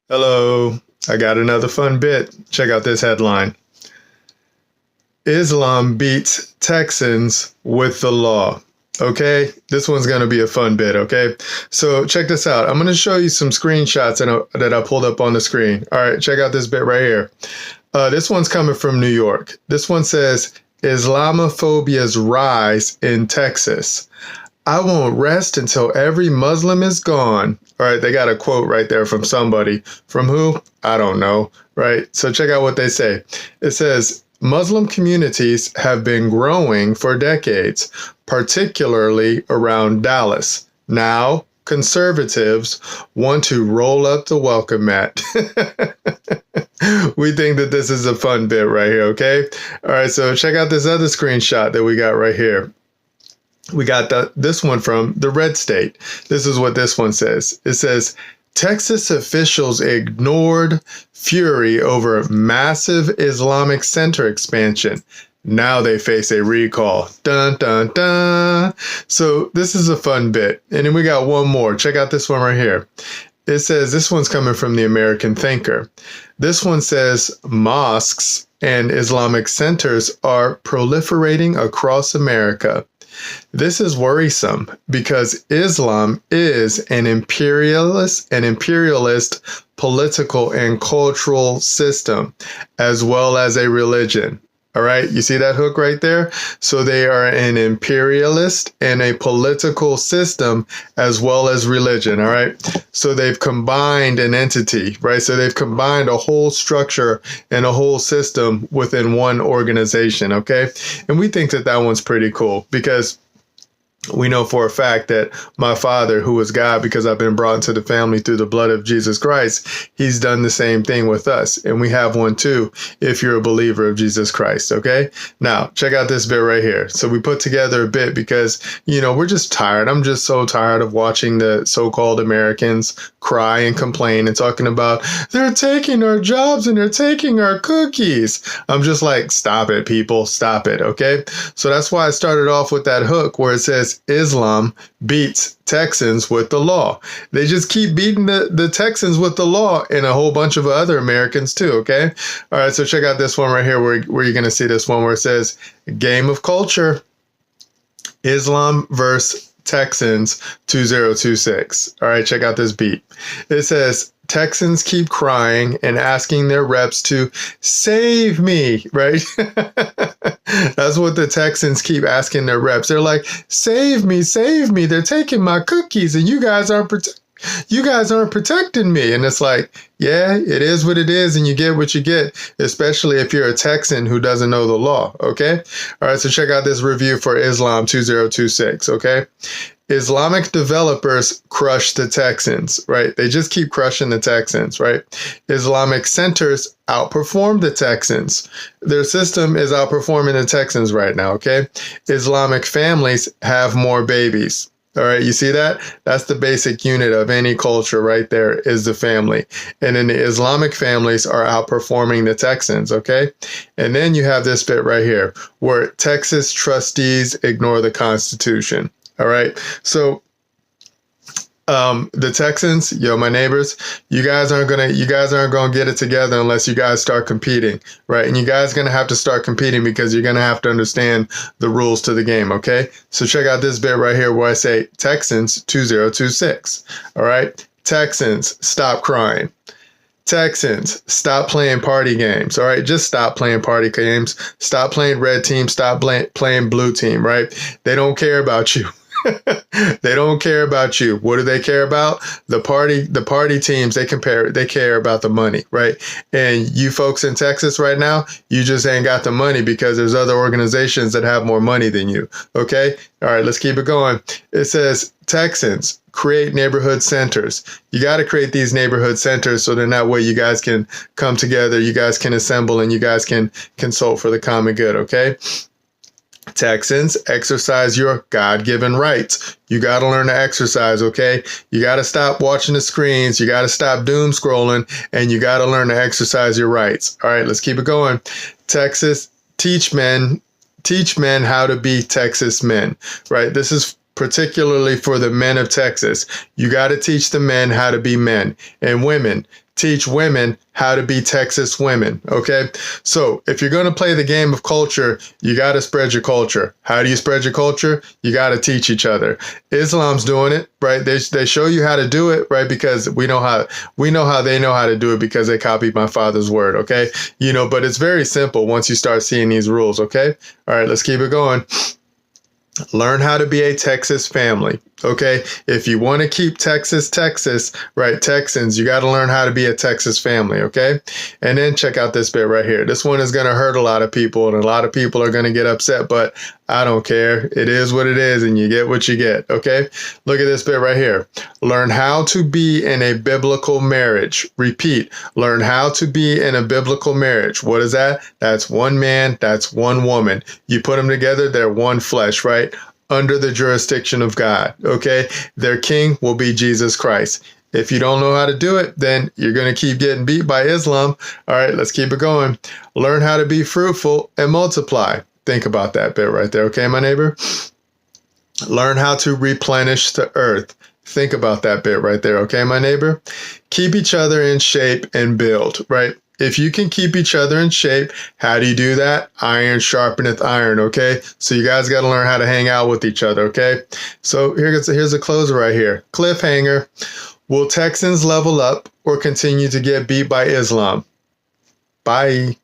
Hello, I got another fun bit. Check out this headline. Islam beats Texans with the law. Okay, this one's going to be a fun bit, okay? So check this out. I'm going to show you some screenshots that I pulled up on the screen. All right, check out this bit right here. This one's coming from New York. This one says, Islamophobia's rise in Texas. I won't rest until every Muslim is gone. All right, they got a quote right there from somebody. From who? I don't know, right? So check out what they say. It says, Muslim communities have been growing for decades, particularly around Dallas. Now, conservatives want to roll up the welcome mat. We think that this is a fun bit right here, okay? All right, so check out this other screenshot that we got right here. We got this one from the red state. This is what this one says. It says, Texas officials ignored fury over massive Islamic center expansion. Now they face a recall. Dun, dun, dun. So this is a fun bit. And then we got one more. Check out this one right here. It says, this one's coming from the American Thinker. This one says, mosques and Islamic centers are proliferating across America. This is worrisome because Islam is an imperialist political and cultural system, as well as a religion. All right, you see that hook right there? So they are an imperialist and a political system as well as religion, all right? So they've combined an entity, right? So they've combined a whole structure and a whole system within one organization, okay? And we think that that one's pretty cool because we know for a fact that my father, who is God, because I've been brought into the family through the blood of Jesus Christ, he's done the same thing with us. And we have one too, if you're a believer of Jesus Christ. Okay. Now check out this bit right here. So we put together a bit because, we're just tired. I'm just so tired of watching the so-called Americans cry and complain and talking about they're taking our jobs and they're taking our cookies. I'm just like, stop it, people. Stop it. Okay. So that's why I started off with that hook where it says, Islam beats Texans with the law. They just keep beating the Texans with the law and a whole bunch of other Americans too, okay? All right, so check out this one right here where you're going to see this one where it says, Game of Culture, Islam versus Texans 2026. All right, check out this beat. It says, Texans keep crying and asking their reps to save me, right? That's what the Texans keep asking their reps. They're like, save me, save me. They're taking my cookies and you guys aren't protecting me. And it's like, yeah, it is what it is. And you get what you get, especially if you're a Texan who doesn't know the law. Okay. All right. So check out this review for Islam 2026. Okay. Islamic developers crush the Texans, right? They just keep crushing the Texans, right? Islamic centers outperform the Texans. Their system is outperforming the Texans right now, okay? Islamic families have more babies. All right, you see that? That's the basic unit of any culture right there is the family. And then the Islamic families are outperforming the Texans, okay? And then you have this bit right here where Texas trustees ignore the Constitution. All right. So the Texans, my neighbors, you guys aren't gonna get it together unless you guys start competing, right? And you guys are gonna have to start competing because you're gonna have to understand the rules to the game, okay? So check out this bit right here where I say Texans 2026. All right, Texans, stop crying. Texans, stop playing party games. All right, just stop playing party games. Stop playing red team. Stop playing blue team. Right? They don't care about you. They don't care about you. What do they care about? The party teams, they care about the money, right? And you folks in Texas right now, you just ain't got the money because there's other organizations that have more money than you. Okay? All right, let's keep it going. It says, Texans, create neighborhood centers. You got to create these neighborhood centers so then that way you guys can come together, you guys can assemble, and you guys can consult for the common good, okay? Texans, exercise your God-given rights. You got to learn to exercise, okay? You got to stop watching the screens. You got to stop doom scrolling, and you got to learn to exercise your rights. All right, let's keep it going. Texas, teach men how to be Texas men, right? This is particularly for the men of Texas. You got to teach the men how to be men, and women, teach women how to be Texas women, okay? So if you're going to play the game of culture, you got to spread your culture. How do you spread your culture? You got to teach each other. Islam's doing it, right? They show you how to do it, right? Because we know how they know how to do it, because they copied my father's word, okay? But it's very simple once you start seeing these rules, okay? All right, let's keep it going. Learn how to be a Texas family, okay? If you want to keep Texas, right, Texans, you got to learn how to be a Texas family, okay? And then check out this bit right here. This one is going to hurt a lot of people, and a lot of people are going to get upset, but I don't care. It is what it is, and you get what you get, okay? Look at this bit right here. Learn how to be in a biblical marriage. Repeat, learn how to be in a biblical marriage. What is that? That's one man, that's one woman. You put them together, they're one flesh, right? Under the jurisdiction of God, okay? Their king will be Jesus Christ. If you don't know how to do it, then you're going to keep getting beat by Islam. All right, let's keep it going. Learn how to be fruitful and multiply. Think about that bit right there, okay, my neighbor? Learn how to replenish the earth. Think about that bit right there, okay, my neighbor? Keep each other in shape and build, right? If you can keep each other in shape, how do you do that? Iron sharpeneth iron, okay? So you guys got to learn how to hang out with each other, okay? So here's a closer right here. Cliffhanger. Will Texans level up or continue to get beat by Islam? Bye.